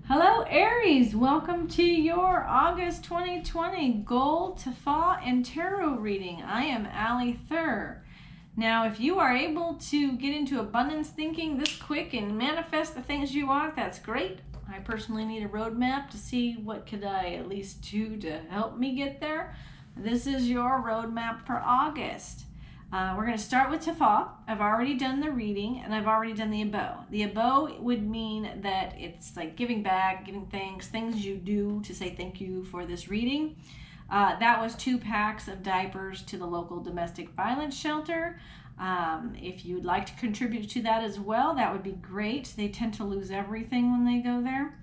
Hello Aries, welcome to your August 2020 Goal, Dafa, and Tarot reading. I am Allie Thur. Now, if you are able to get into abundance thinking this quick and manifest the things you want, that's great. I personally need a roadmap to see what could I at least do to help me get there. This is your roadmap for August. We're going to start with Dafa. I've already done the reading and I've already done the abo. The abo would mean that it's like giving back, giving thanks, things you do to say thank you for this reading. That was 2 packs of diapers to the local domestic violence shelter. If you'd like to contribute to that as well, that would be great. They tend to lose everything when they go there.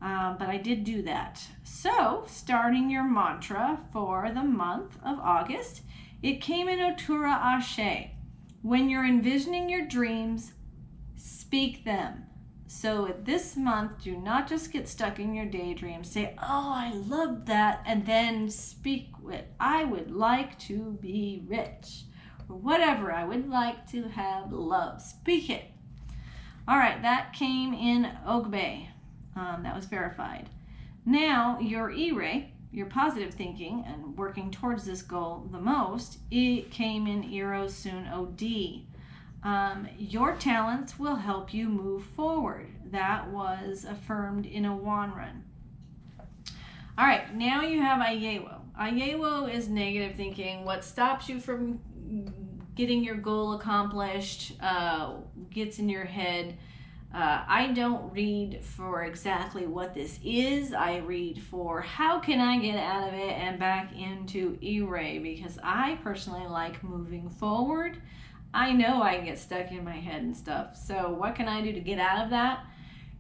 But I did do that. So, starting your mantra for the month of August, it came in Otura Ashe. When you're envisioning your dreams, speak them. So this month, do not just get stuck in your daydream. Say, oh, I love that, and then speak it. I would like to be rich, or whatever. I would like to have love. Speak it. All right, that came in Ogbe. That was verified. Now, your E-Ray, your positive thinking and working towards this goal the most, it came in Eros Soon OD. Your talents will help you move forward. That was affirmed in a Wanran. All right, now you have Ayewo. Ayewo is negative thinking. What stops you from getting your goal accomplished, gets in your head. I don't read for exactly what this is. I read for how can I get out of it and back into E-Ray, because I personally like moving forward. I know I get stuck in my head and stuff. So what can I do to get out of that?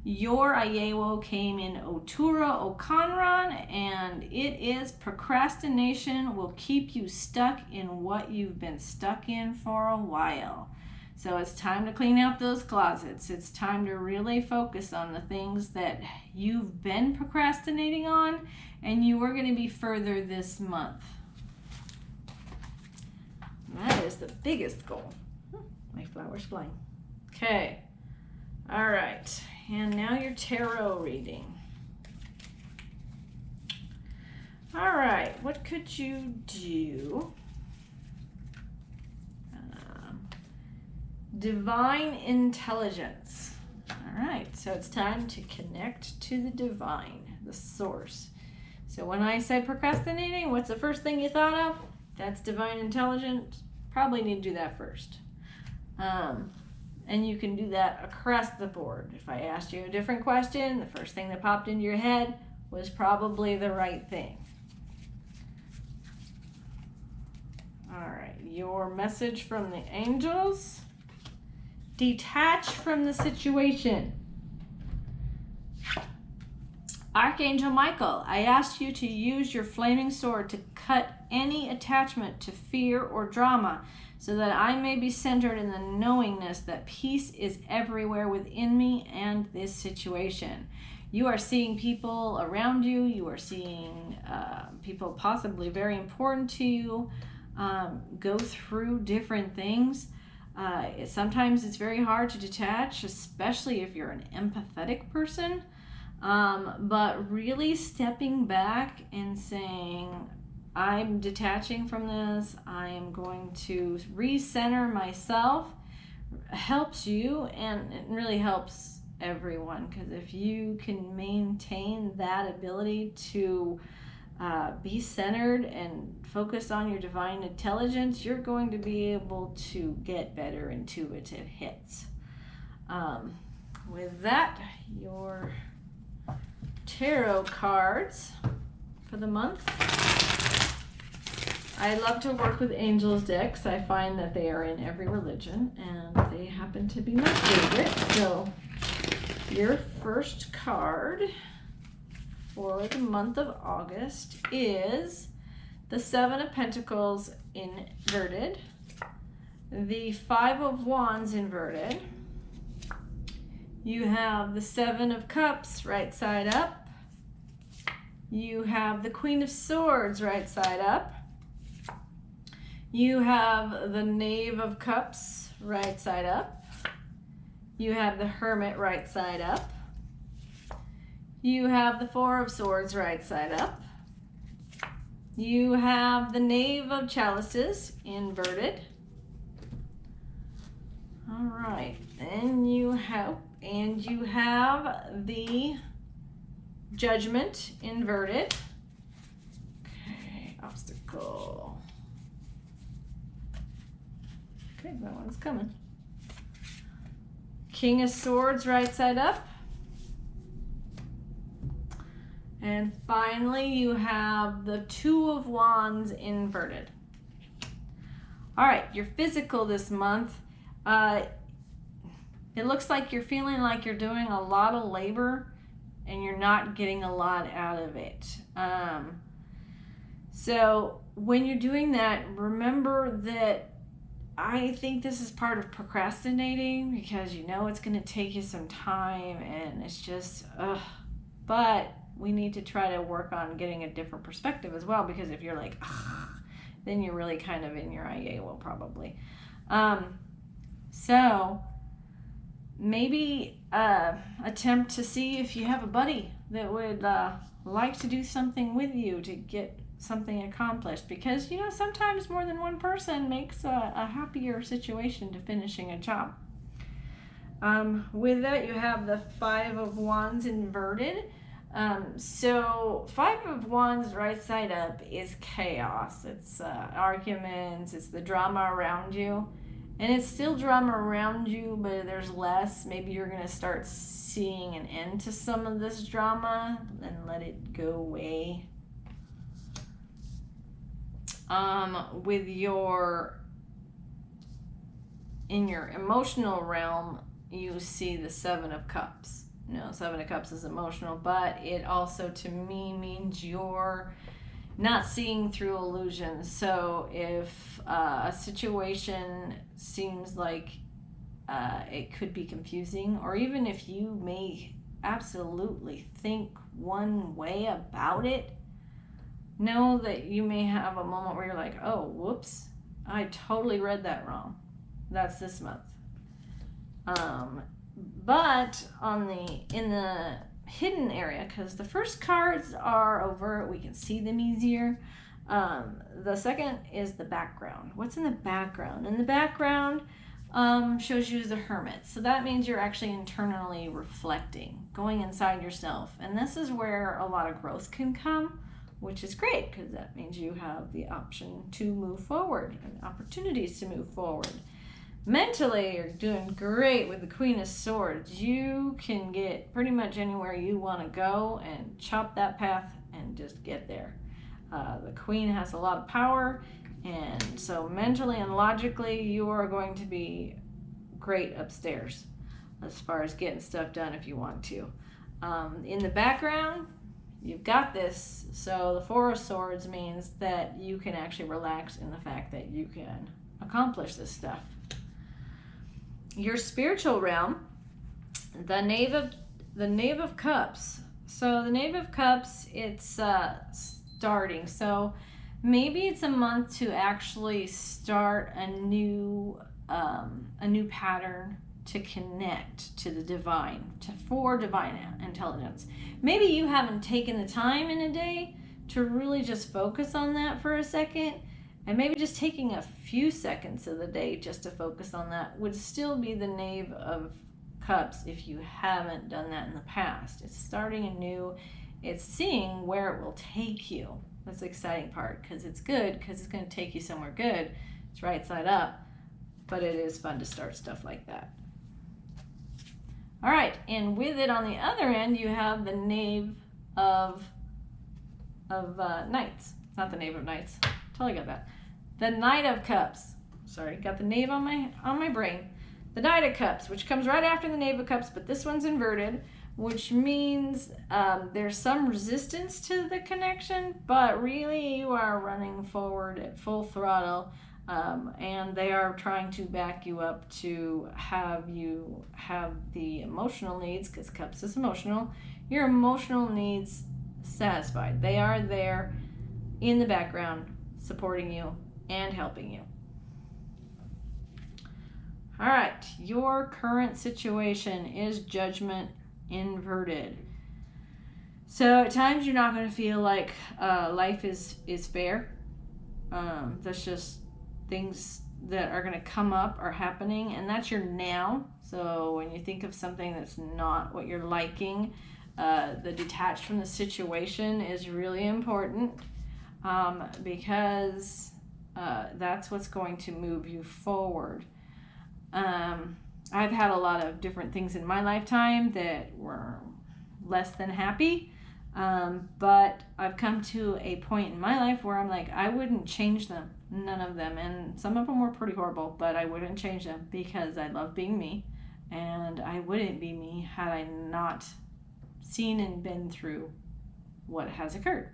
Your Ayewo came in Otura Okanran, and it is procrastination will keep you stuck in what you've been stuck in for a while. So it's time to clean out those closets. It's time to really focus on the things that you've been procrastinating on, and you are going to be further this month. That is the biggest goal. My flower's flying. Okay. All right. And now your tarot reading. All right. What could you do? Divine intelligence. All right, so it's time to connect to the divine, the source. So when I said procrastinating, what's the first thing you thought of? That's divine intelligence. Probably need to do that first. And you can do that across the board. If I asked you a different question, the first thing that popped into your head was probably the right thing. All right, your message from the angels. Detach from the situation. Archangel Michael, I asked you to use your flaming sword to cut any attachment to fear or drama, so that I may be centered in the knowingness that peace is everywhere within me and this situation. You are seeing people around you. You are seeing people possibly very important to you go through different things. Sometimes it's very hard to detach, especially if you're an empathetic person. But really stepping back and saying, I'm detaching from this, I am going to recenter myself, helps you, and it really helps everyone, because if you can maintain that ability to be centered and focus on your divine intelligence, you're going to be able to get better intuitive hits. With that, your tarot cards for the month. I love to work with angels decks. I find that they are in every religion, and they happen to be my favorite. So your first card for the month of August is the 7 of Pentacles inverted, the 5 of Wands inverted, you have the 7 of Cups right side up, you have the Queen of Swords right side up, you have the Knave of Cups right side up, you have the Hermit right side up, You have the Four of Swords right side up. You have the Knave of Chalices inverted. All right, then you have the Judgment inverted. Okay, obstacle. Okay, that one's coming. King of Swords right side up. And finally, you have the Two of Wands inverted. All right, your physical this month. It looks like you're feeling like you're doing a lot of labor and you're not getting a lot out of it. So when you're doing that, remember that I think this is part of procrastinating because you know it's going to take you some time and it's just, but we need to try to work on getting a different perspective as well, because if you're like, then you're really kind of in your IA will probably. So maybe attempt to see if you have a buddy that would like to do something with you to get something accomplished, because you know sometimes more than one person makes a happier situation to finishing a job. With that, you have the Five of Wands inverted. So Five of Wands right side up is chaos. It's arguments, it's the drama around you. And it's still drama around you, but there's less. Maybe you're going to start seeing an end to some of this drama and let it go away. With in your emotional realm, you see the Seven of Cups. You know, Seven of Cups is emotional, but it also to me means you're not seeing through illusions. So if a situation seems like it could be confusing, or even if you may absolutely think one way about it, know that you may have a moment where you're like, oh, whoops, I totally read that wrong. That's this month. But in the hidden area, because the first cards are overt, we can see them easier. The second is the background. What's in the background? In the background shows you as a hermit. So that means you're actually internally reflecting, going inside yourself. And this is where a lot of growth can come, which is great because that means you have the option to move forward and opportunities to move forward. Mentally, you're doing great with the Queen of Swords. You can get pretty much anywhere you want to go and chop that path and just get there. The Queen has a lot of power, and so mentally and logically, you are going to be great upstairs as far as getting stuff done if you want to. In the background, you've got this. So the Four of Swords means that you can actually relax in the fact that you can accomplish this stuff. Your spiritual realm, the Knave of Cups. So the Knave of Cups, it's starting. So maybe it's a month to actually start a new pattern to connect to the divine, for divine intelligence. Maybe you haven't taken the time in a day to really just focus on that for a second. And maybe just taking a few seconds of the day just to focus on that would still be the Knave of Cups if you haven't done that in the past. It's starting anew. It's seeing where it will take you. That's the exciting part, because it's good, because it's going to take you somewhere good. It's right side up, but it is fun to start stuff like that. All right, and with it on the other end, you have the Knave of Knights. It's not the Knave of Knights. Totally got that. The Knight of Cups. Sorry, got the Knave on my brain. The Knight of Cups, which comes right after the Knave of Cups, but this one's inverted, which means there's some resistance to the connection, but really you are running forward at full throttle, and they are trying to back you up to have you have the emotional needs, because Cups is emotional, your emotional needs satisfied. They are there in the background, supporting you and helping you. All right, your current situation is Judgment inverted. So at times you're not going to feel like life is fair. That's just things that are going to come up are happening, and that's your now. So when you think of something that's not what you're liking, the detached from the situation is really important, because that's what's going to move you forward. I've had a lot of different things in my lifetime that were less than happy, but I've come to a point in my life where I'm like, I wouldn't change them, none of them, and some of them were pretty horrible, but I wouldn't change them because I love being me, and I wouldn't be me had I not seen and been through what has occurred.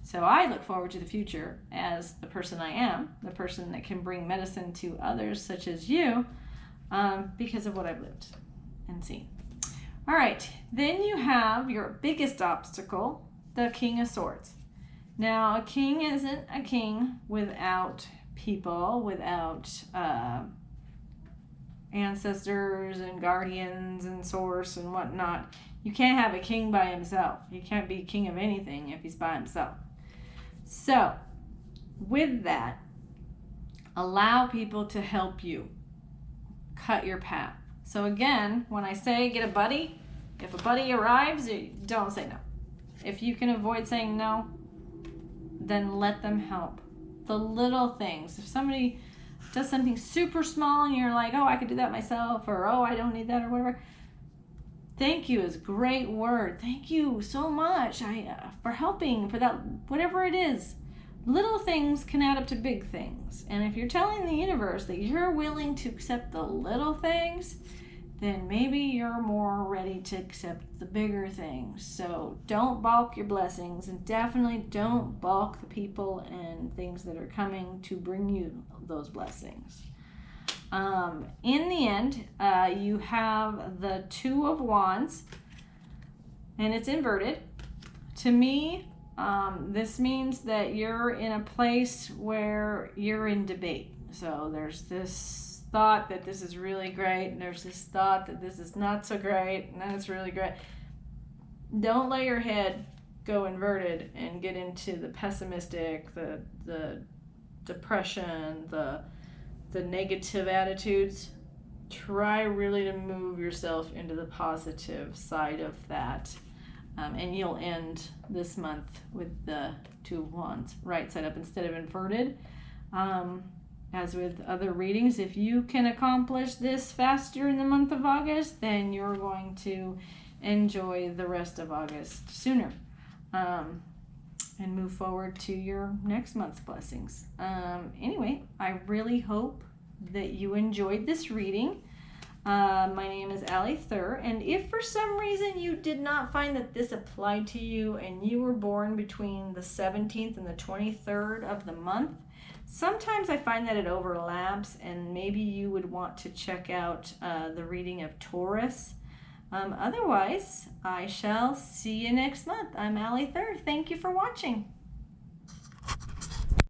So I look forward to the future as the person I am, the person that can bring medicine to others such as you, because of what I've lived and seen. All right, then you have your biggest obstacle, the King of Swords. Now, a king isn't a king without people, without ancestors and guardians and source and whatnot. You can't have a king by himself. He can't be king of anything if he's by himself. So, with that, allow people to help you cut your path. So again, when I say get a buddy, if a buddy arrives, don't say no. If you can avoid saying no, then let them help. The little things. If somebody does something super small and you're like, oh, I could do that myself, or oh, I don't need that, or whatever. Thank you is a great word. Thank you so much for helping, for that, whatever it is. Little things can add up to big things. And if you're telling the universe that you're willing to accept the little things, then maybe you're more ready to accept the bigger things. So don't balk your blessings, and definitely don't balk the people and things that are coming to bring you those blessings. In the end, you have the Two of Wands, and it's inverted. To me, this means that you're in a place where you're in debate. So there's this thought that this is really great, and there's this thought that this is not so great, and that's really great. Don't let your head go inverted and get into the pessimistic, the depression, the negative attitudes. Try really to move yourself into the positive side of that. And you'll end this month with the Two of Wands right side up instead of inverted. As with other readings, if you can accomplish this faster in the month of August, then you're going to enjoy the rest of August sooner, and move forward to your next month's blessings. Anyway, I really hope that you enjoyed this reading. My name is Allie Thur, and if for some reason you did not find that this applied to you and you were born between the 17th and the 23rd of the month, sometimes I find that it overlaps, and maybe you would want to check out the reading of Taurus. Otherwise, I shall see you next month. I'm Allie Thur. Thank you for watching.